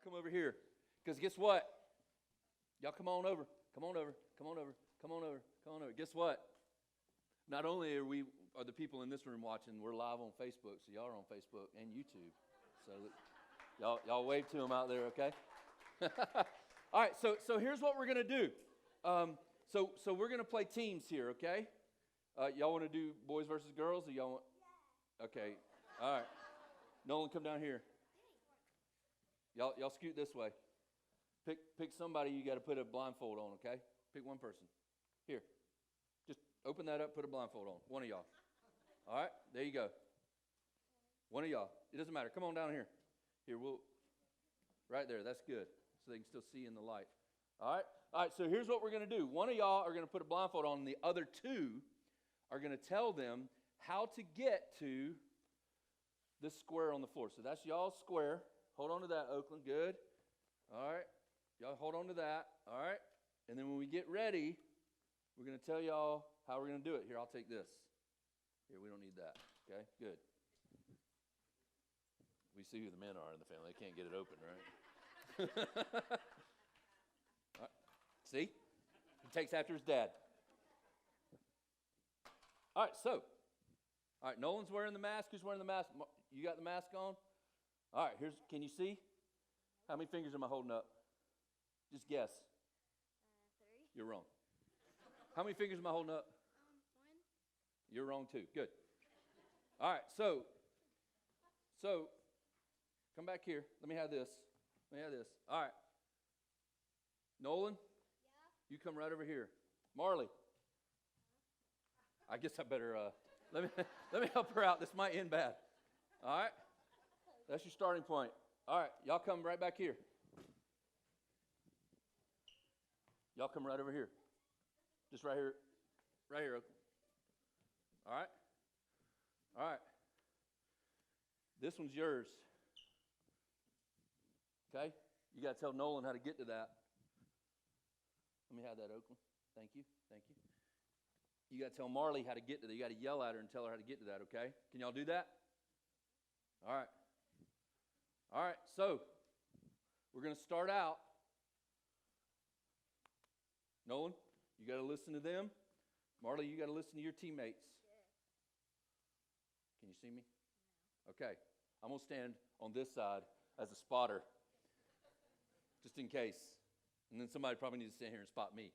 come over here. Because guess what? Y'all come on over. Come on over. Come on over. Come on over. Come on over. Guess what? Not only are the people in this room watching, we're live on Facebook, so y'all are on Facebook and YouTube. So y'all wave to them out there, okay? All right, so here's what we're going to do. So we're going to play teams here, okay? Y'all want to do boys versus girls, or y'all want? Okay, all right. Nolan, come down here. Y'all scoot this way. Pick somebody you got to put a blindfold on, okay? Pick one person. Here. Just open that up, put a blindfold on. One of y'all. All right, there you go. One of y'all. It doesn't matter. Come on down here. Here, right there. That's good. So they can still see in the light. All right, so here's what we're going to do. One of y'all are going to put a blindfold on, and the other two are going to tell them how to get to this square on the floor. So that's y'all's square. Hold on to that, Oakland. Good. All right. Y'all hold on to that. All right. And then when we get ready, we're going to tell y'all how we're going to do it. Here, I'll take this. Here, we don't need that. Okay, good. We see who the men are in the family. They can't get it open, right? All right. See? He takes after his dad. All right, Nolan's wearing the mask. Who's wearing the mask? You got the mask on? All right, can you see? How many fingers am I holding up? Just guess. 3. You're wrong. How many fingers am I holding up? 1. You're wrong too. Good. All right, so come back here. Let me have this. All right. Nolan? Yeah? You come right over here. Marley? I guess I better, let me help her out. This might end bad. All right? That's your starting point. All right, y'all come right back here. Y'all come right over here. Just right here. Right here. All right? All right. This one's yours. Okay? You got to tell Nolan how to get to that. Let me have that, Oakland. Thank you. You got to tell Marley how to get to that. You got to yell at her and tell her how to get to that, okay? Can y'all do that? All right, so we're going to start out. Nolan, you got to listen to them. Marley, you got to listen to your teammates. Yeah. Can you see me? No. Okay, I'm going to stand on this side as a spotter, just in case. And then somebody probably needs to stand here and spot me.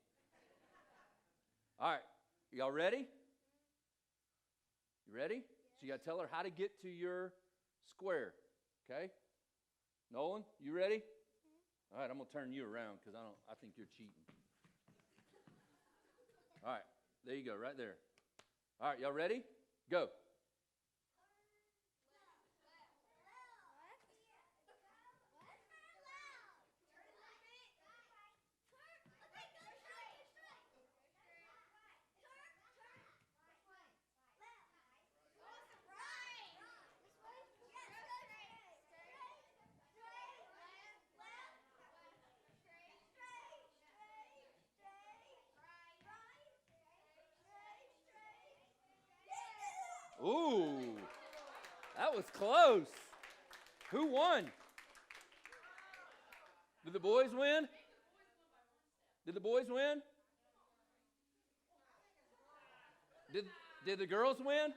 All right, y'all ready? You ready? So you got to tell her how to get to your square, okay? Nolan, you ready? All right, I'm going to turn you around because I think you're cheating. All right, there you go, right there. All right, y'all ready? Go. Ooh, that was close. Who won? Did the boys win? Did the boys win? Did the girls win?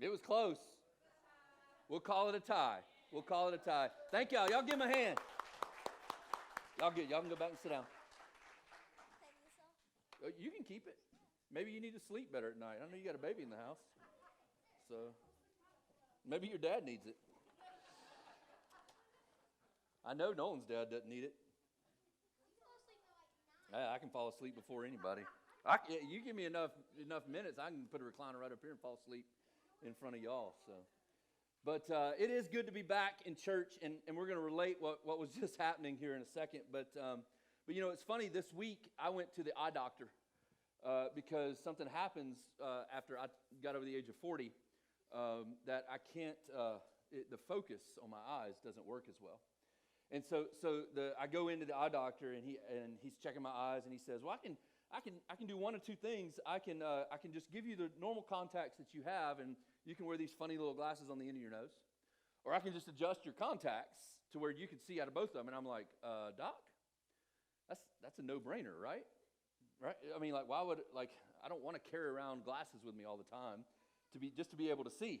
It was close. We'll call it a tie. Thank y'all. Y'all give them a hand. Y'all can go back and sit down. You can keep it. Maybe you need to sleep better at night. I know you got a baby in the house. So maybe your dad needs it. I know Nolan's dad doesn't need it. I can fall asleep before anybody. You give me enough minutes, I can put a recliner right up here and fall asleep in front of y'all. So, but it is good to be back in church, and we're going to relate what was just happening here in a second. But you know, it's funny. This week I went to the eye doctor because something happens after I got over the age of 40 that I can't. The focus on my eyes doesn't work as well. And so I go into the eye doctor, and he's checking my eyes, and he says, "Well, I can do one of two things. I can just give you the normal contacts that you have, and you can wear these funny little glasses on the end of your nose, or I can just adjust your contacts to where you can see out of both of them. And I'm like, Doc, that's a no-brainer, right? Right? I mean, like, why would, like, I don't want to carry around glasses with me all the time just to be able to see.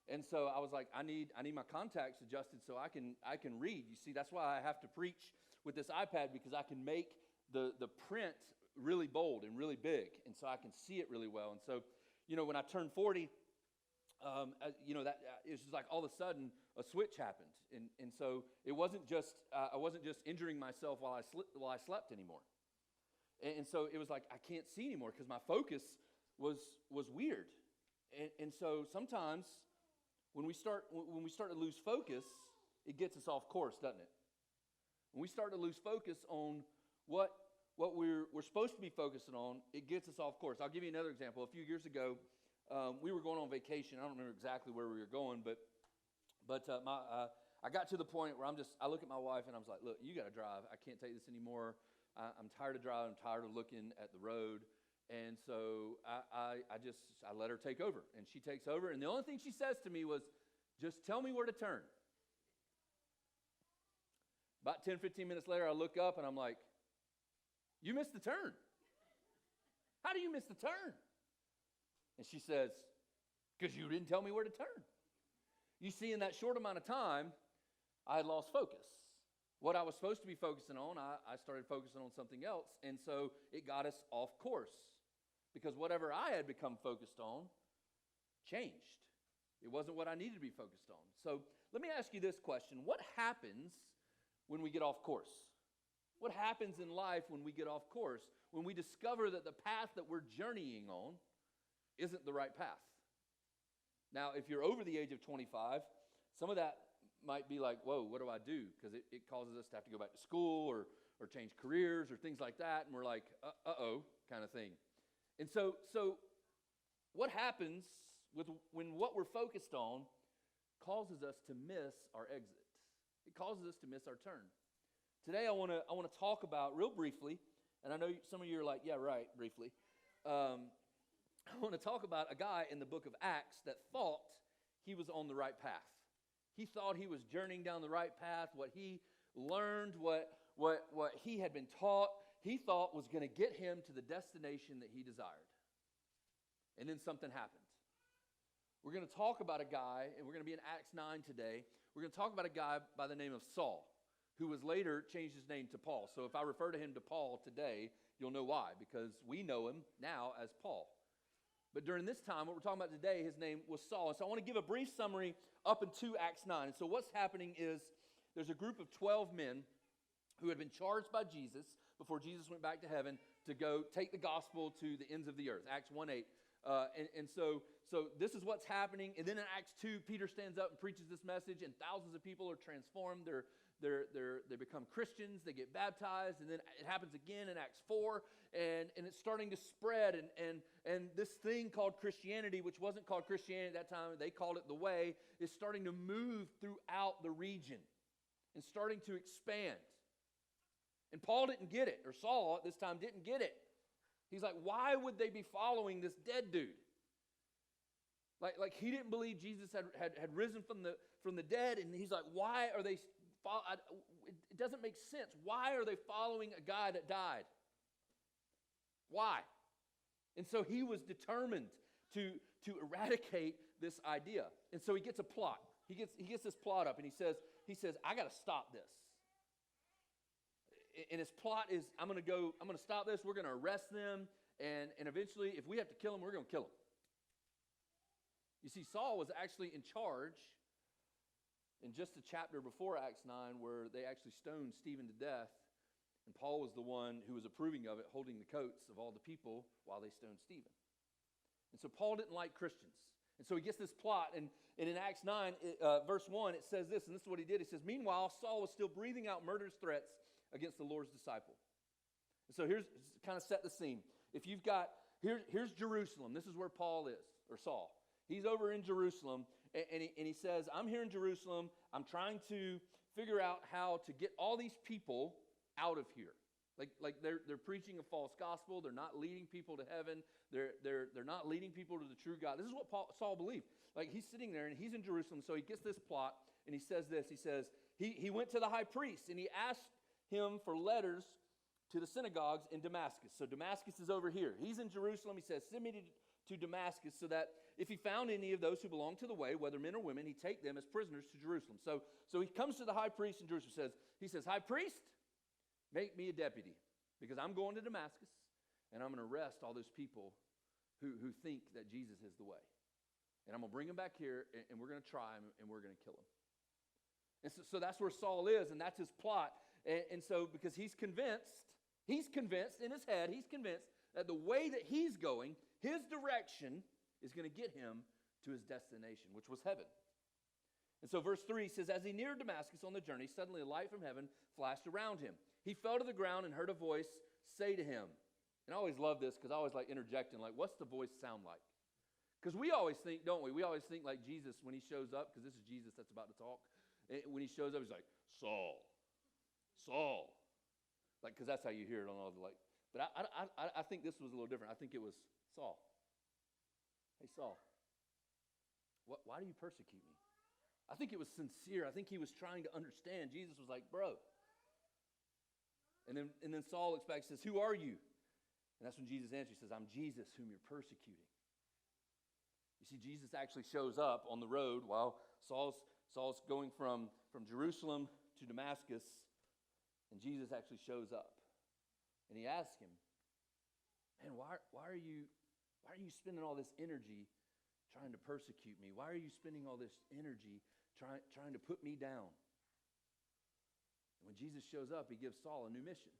And so I was like, I need my contacts adjusted so I can read. You see, that's why I have to preach with this iPad, because I can make the print really bold and really big, and so I can see it really well. And so, when I turned 40, that it was just like all of a sudden a switch happened, and so it wasn't just I wasn't just injuring myself while I slept anymore, and so it was like I can't see anymore because my focus was weird, and so sometimes when we start to lose focus, it gets us off course, doesn't it? When we start to lose focus on what we're supposed to be focusing on, it gets us off course. I'll give you another example. A few years ago, we were going on vacation. I don't remember exactly where we were going, but I got to the point where I look at my wife and I was like, look, you got to drive. I can't take this anymore. I'm tired of driving. I'm tired of looking at the road. And so I let her take over, and she takes over. And the only thing she says to me was, just tell me where to turn. About 10, 15 minutes later, I look up and I'm like, you missed the turn. How do you miss the turn? And she says, because you didn't tell me where to turn. You see, in that short amount of time, I had lost focus. What I was supposed to be focusing on, I started focusing on something else, and so it got us off course, because whatever I had become focused on changed. It wasn't what I needed to be focused on. So let me ask you this question. What happens when we get off course? What happens in life when we get off course, when we discover that the path that we're journeying on isn't the right path? Now, if you're over the age of 25, some of that might be like, whoa, what do I do? Because it causes us to have to go back to school or change careers or things like that, and we're like, uh-oh, kind of thing. And so what happens when what we're focused on causes us to miss our exit? It causes us to miss our turn. Today I want to talk about, real briefly, and I know some of you are like, yeah, right, briefly. I want to talk about a guy in the book of Acts that thought he was on the right path. He thought he was journeying down the right path. What he learned, what he had been taught, he thought was going to get him to the destination that he desired. And then something happened. We're going to talk about a guy, and we're going to be in Acts 9 today. We're going to talk about a guy by the name of Saul, who was later changed his name to Paul. So if I refer to him to Paul today, you'll know why, because we know him now as Paul. But during this time, what we're talking about today, his name was Saul. And so I want to give a brief summary up into Acts 9. And so what's happening is there's a group of 12 men who had been charged by Jesus before Jesus went back to heaven to go take the gospel to the ends of the earth, Acts 1:8. So this is what's happening. And then in Acts 2, Peter stands up and preaches this message, and thousands of people are transformed. They become Christians. They get baptized, and then it happens again in Acts 4, and it's starting to spread. And this thing called Christianity, which wasn't called Christianity at that time, they called it the Way, is starting to move throughout the region and starting to expand. And Paul didn't get it, or Saul at this time didn't get it. He's like, why would they be following this dead dude? Like he didn't believe Jesus had risen from the dead, and he's like, why are they? It doesn't make sense. Why are they following a guy that died? Why? And so he was determined to eradicate this idea. And so he gets a plot. He gets this plot up, and he says, I got to stop this. And his plot is, I'm going to stop this. We're going to arrest them, and eventually, if we have to kill them, we're going to kill them. You see, Saul was actually in charge in just a chapter before Acts 9 where they actually stoned Stephen to death, and Paul was the one who was approving of it, holding the coats of all the people while they stoned Stephen. And so Paul didn't like Christians. And so he gets this plot, and in Acts 9, verse 1, it says this, and this is what he did. He says, meanwhile, Saul was still breathing out murderous threats against the Lord's disciple. And so here's kind of set the scene. If you've got, here's Jerusalem. This is where Paul is, or Saul. He's over in Jerusalem, and he says, I'm here in Jerusalem. I'm trying to figure out how to get all these people out of here. Like they're preaching a false gospel. They're not leading people to heaven. They're not leading people to the true God. This is what Saul believed. like he's sitting there and he's in Jerusalem, so he gets this plot and he says this. He says, he went to the high priest and he asked him for letters to the synagogues in Damascus. So Damascus is over here. He's in Jerusalem. He says, send me to Damascus so that if he found any of those who belong to the way, whether men or women, he'd take them as prisoners to Jerusalem. So he comes to the high priest in Jerusalem. He says, high priest, make me a deputy because I'm going to Damascus and I'm going to arrest all those people who think that Jesus is the way. And I'm going to bring him back here and we're going to try him and we're going to kill him. And so that's where Saul is, and that's his plot. And so because he's convinced in his head, he's convinced that the way that he's going, his direction is going to get him to his destination, which was heaven. And so verse 3 says, as he neared Damascus on the journey, suddenly a light from heaven flashed around him. He fell to the ground and heard a voice say to him, and I always love this because I always like interjecting, like, what's the voice sound like? Because we always think, don't we? We always think like Jesus when he shows up, because this is Jesus that's about to talk. When he shows up, he's like, Saul, Saul. Like, because that's how you hear it on all the, like. But I think this was a little different. I think it was Saul. Hey, Saul, why do you persecute me? I think it was sincere. I think he was trying to understand. Jesus was like, bro. And then Saul says, who are you? And that's when Jesus answers. He says, I'm Jesus whom you're persecuting. You see, Jesus actually shows up on the road while Saul's going from Jerusalem to Damascus, and Jesus actually shows up. And he asks him, man, why are you spending all this energy trying to persecute me? Why are you spending all this energy trying to put me down? And when Jesus shows up, he gives Saul a new mission.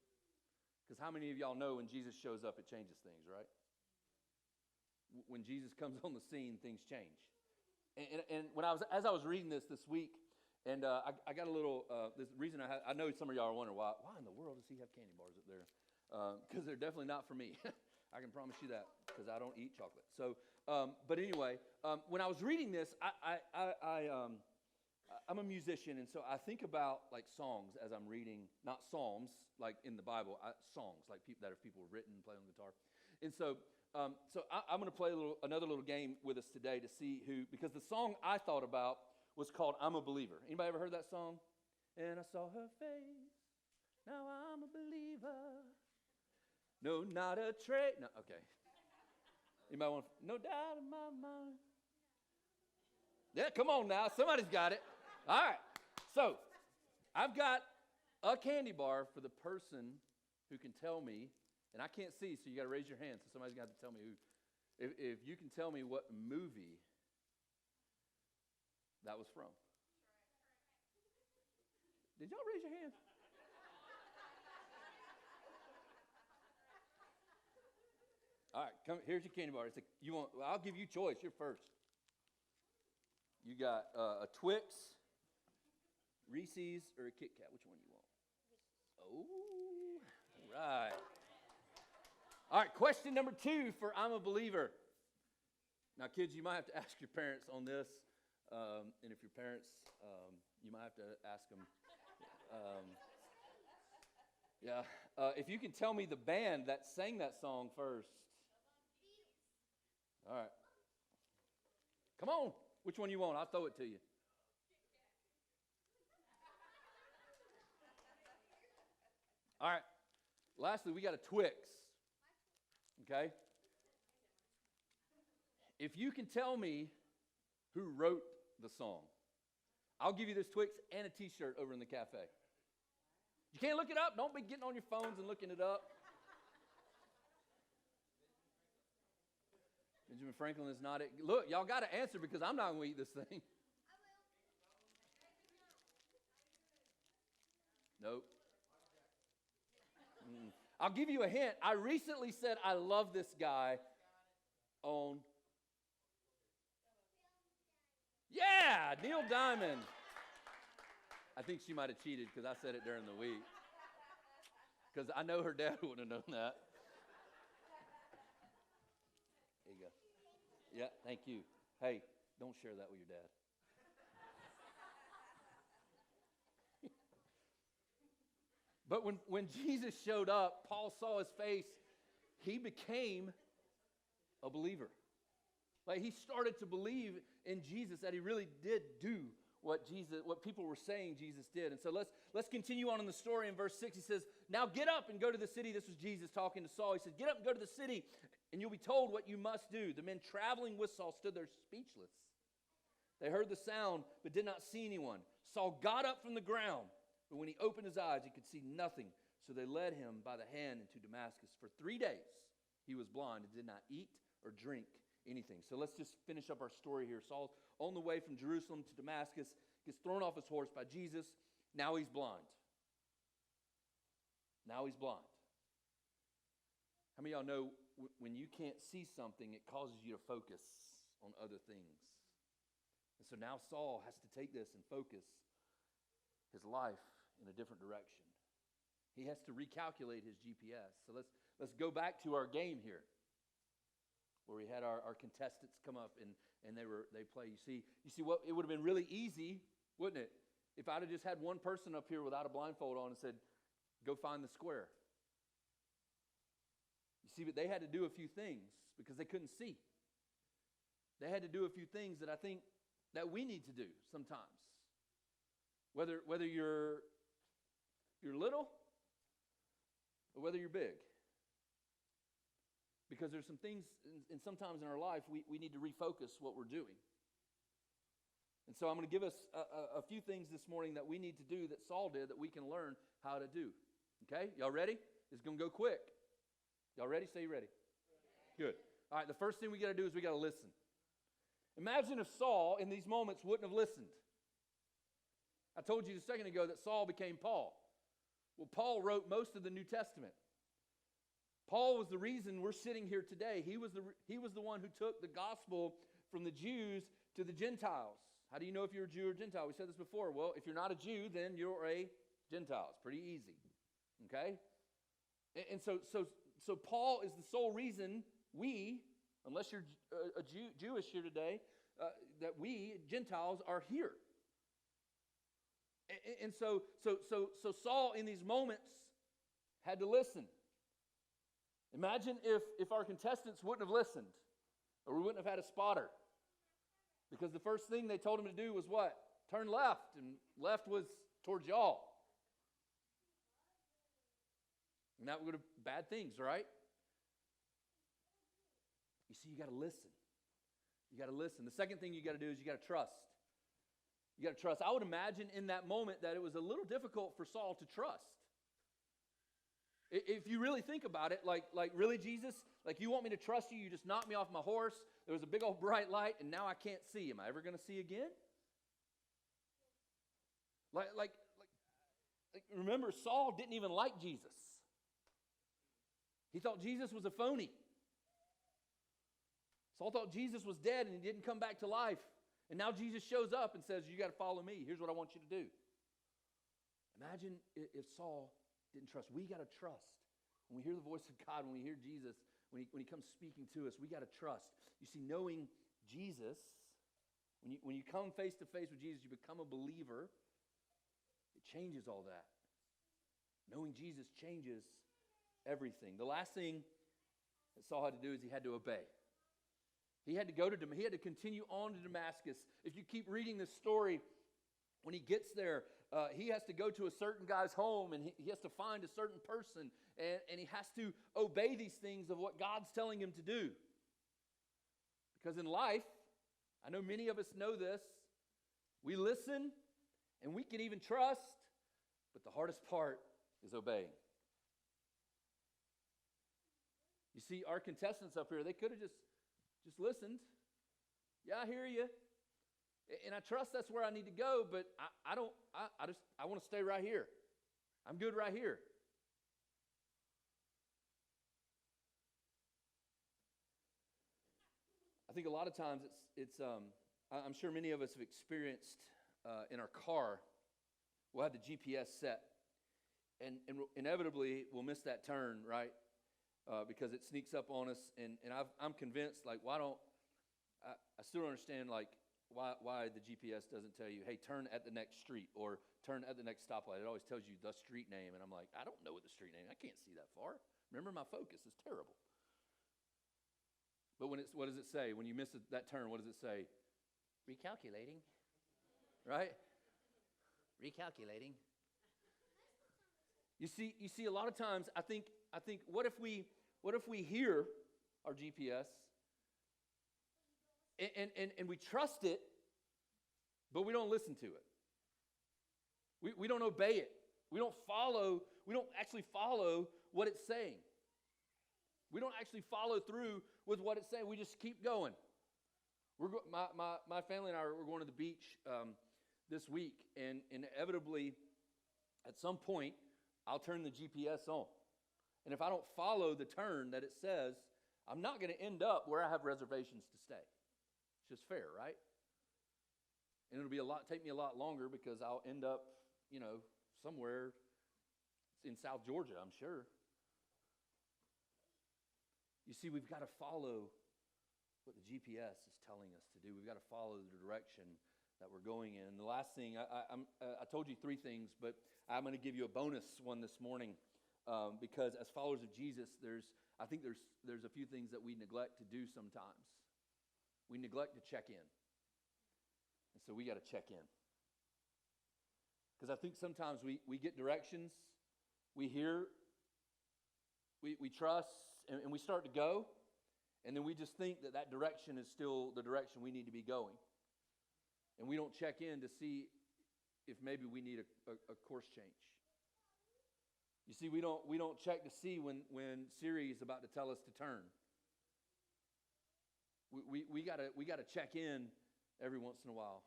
Because how many of y'all know when Jesus shows up, it changes things, right? When Jesus comes on the scene, things change. And as I was reading this week, and I got a little, this reason I know some of y'all are wondering, why in the world does he have candy bars up there? Because they're definitely not for me. I can promise you that, because I don't eat chocolate. So, but anyway, when I was reading this, I'm a musician, and so I think about like songs as I'm reading, not psalms like in the Bible, songs like that have people written, play on the guitar. And so I'm going to play another little game with us today to see who, because the song I thought about was called I'm a Believer. Anybody ever heard that song? And I saw her face, now I'm a believer. No, not a trace. No, okay. Anybody want, no doubt in my mind. Yeah, come on now. Somebody's got it. All right. So I've got a candy bar for the person who can tell me, and I can't see, so you got to raise your hand. So somebody's got to tell me who. If you can tell me what movie that was from. Did y'all raise your hand? All right, come. Here's your candy bar. I'll give you choice. You're first. You got a Twix, Reese's, or a Kit Kat. Which one do you want? Oh, all right. All right, question number 2 for I'm a Believer. Now, kids, you might have to ask your parents on this. And if your parents, you might have to ask them. If you can tell me the band that sang that song first. All right. Come on. Which one you want? I'll throw it to you. All right. Lastly, we got a Twix. Okay? If you can tell me who wrote the song, I'll give you this Twix and a T-shirt over in the cafe. You can't look it up. Don't be getting on your phones and looking it up. Benjamin Franklin is not it. Look, y'all got to answer because I'm not going to eat this thing. Nope. I'll give you a hint. I recently said I love this guy on... Yeah, Neil Diamond. I think she might have cheated because I said it during the week. Because I know her dad wouldn't have known that. There you go. Yeah, thank you. Hey, don't share that with your dad. But when Jesus showed up, Paul saw his face. He became a believer. Like he started to believe in Jesus, that he really did do what people were saying Jesus did. And so let's continue on in the story. In verse 6, he says, "Now get up and go to the city." This was Jesus talking to Saul. He said, "Get up and go to the city, and you'll be told what you must do." The men traveling with Saul stood there speechless. They heard the sound, but did not see anyone. Saul got up from the ground, but when he opened his eyes, he could see nothing. So they led him by the hand into Damascus. For 3 days he was blind and did not eat or drink anything. So let's just finish up our story here. Saul's on the way from Jerusalem to Damascus, gets thrown off his horse by Jesus. Now he's blind. Now he's blind. How many of y'all know when you can't see something, it causes you to focus on other things? And so now Saul has to take this and focus his life in a different direction. He has to recalculate his GPS. So let's go back to our game here, where we had our contestants come up and they play. You see what it would have been really easy, wouldn't it, if I'd have just had one person up here without a blindfold on and said, "Go find the square." You see, but they had to do a few things because they couldn't see. They had to do a few things that I think that we need to do sometimes. Whether you're little or whether you're big. Because there's some things, and sometimes in our life, we need to refocus what we're doing. And so I'm going to give us a few things this morning that we need to do that Saul did that we can learn how to do. Okay? Y'all ready? It's going to go quick. Y'all ready? Say ready. Good. All right, the first thing we got to do is we got to listen. Imagine if Saul, in these moments, wouldn't have listened. I told you a second ago that Saul became Paul. Well, Paul wrote most of the New Testament. Paul was the reason we're sitting here today. He was the one who took the gospel from the Jews to the Gentiles. How do you know if you're a Jew or Gentile? We said this before. Well, if you're not a Jew, then you're a Gentile. It's pretty easy. Okay? And so Paul is the sole reason we, unless you're a Jewish here today, that we, Gentiles, are here. And so Saul, in these moments, had to listen. Imagine if our contestants wouldn't have listened, or we wouldn't have had a spotter. Because the first thing they told him to do was what? Turn left, and left was towards y'all. And that would have bad things, right? You see, you got to listen. You got to listen. The second thing you got to do is you got to trust. You got to trust. I would imagine in that moment that it was a little difficult for Saul to trust. If you really think about it, like really, Jesus, like you want me to trust you? You just knocked me off my horse. There was a big old bright light, and now I can't see. Am I ever going to see again? Like, remember, Saul didn't even like Jesus. He thought Jesus was a phony. Saul thought Jesus was dead and he didn't come back to life. And now Jesus shows up and says, "You got to follow me. Here's what I want you to do." Imagine if Saul didn't trust. We got to trust. When we hear the voice of God, when we hear Jesus, when he comes speaking to us, we got to trust. You see, knowing Jesus, when you come face to face with Jesus, you become a believer. It changes all that. Knowing Jesus changes everything. The last thing that Saul had to do is he had to obey. He had to he had to continue on to Damascus. If you keep reading this story, when he gets there, he has to go to a certain guy's home, and he has to find a certain person, and he has to obey these things of what God's telling him to do. Because in life, I know many of us know this, we listen, and we can even trust, but the hardest part is obeying. You see, our contestants up here, they could have just listened. Yeah, I hear you. And I trust that's where I need to go, but I want to stay right here. I'm good right here. I think a lot of times I'm sure many of us have experienced in our car, we'll have the GPS set, and inevitably we'll miss that turn, right? Because it sneaks up on us, and I'm convinced, like, I still don't understand, like, why the GPS doesn't tell you, hey, turn at the next street, or turn at the next stoplight. It always tells you the street name, and I'm like, I don't know what the street name, I can't see that far. Remember, my focus is terrible. But what does it say? When you miss that turn, what does it say? Recalculating. Right? Recalculating. You see, a lot of times I think, what if we hear our GPS and we trust it, but we don't listen to it. We don't obey it. We don't actually follow what it's saying. We don't actually follow through with what it's saying. We just keep going. My family and I we're going to the beach this week, and inevitably, at some point, I'll turn the GPS on. And if I don't follow the turn that it says, I'm not going to end up where I have reservations to stay. It's just fair, right? And it'll take me a lot longer because I'll end up, somewhere in South Georgia, I'm sure. You see, we've got to follow what the GPS is telling us to do. We've got to follow the direction that we're going in. And the last thing, I told you 3 things, but I'm going to give you a bonus one this morning because as followers of Jesus, I think there's a few things that we neglect to do sometimes. We neglect to check in. And so we got to check in. Because I think sometimes we get directions, we hear, we trust, and we start to go, and then we just think that direction is still the direction we need to be going. And we don't check in to see if maybe we need a course change. You see, we don't check to see when Siri is about to tell us to turn. We gotta check in every once in a while.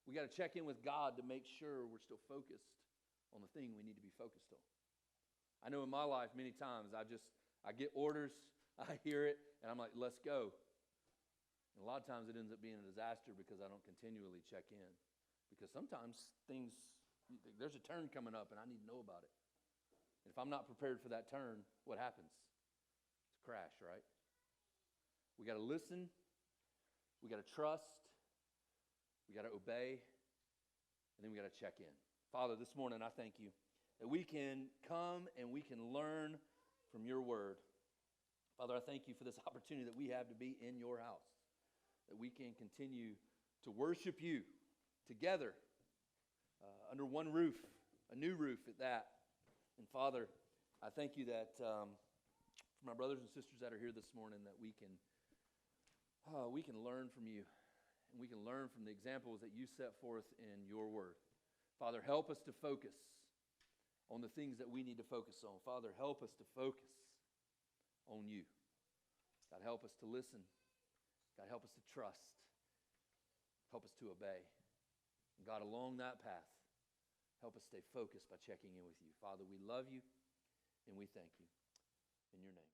We got to check in with God to make sure we're still focused on the thing we need to be focused on. I know in my life many times I get orders, I hear it, and I'm like, let's go. And a lot of times it ends up being a disaster because I don't continually check in. Because sometimes there's a turn coming up and I need to know about it. And if I'm not prepared for that turn, what happens? It's a crash, right? We got to listen. We got to trust. We got to obey, and then we got to check in. Father, this morning I thank you that we can come and we can learn from your word. Father, I thank you for this opportunity that we have to be in your house, that we can continue to worship you together under one roof, a new roof at that. And Father, I thank you that for my brothers and sisters that are here this morning, that we can learn from you. And we can learn from the examples that you set forth in your word. Father, help us to focus on the things that we need to focus on. Father, help us to focus on you. God, help us to listen. God, help us to trust. Help us to obey. And God, along that path, help us stay focused by checking in with you. Father, we love you and we thank you. In your name.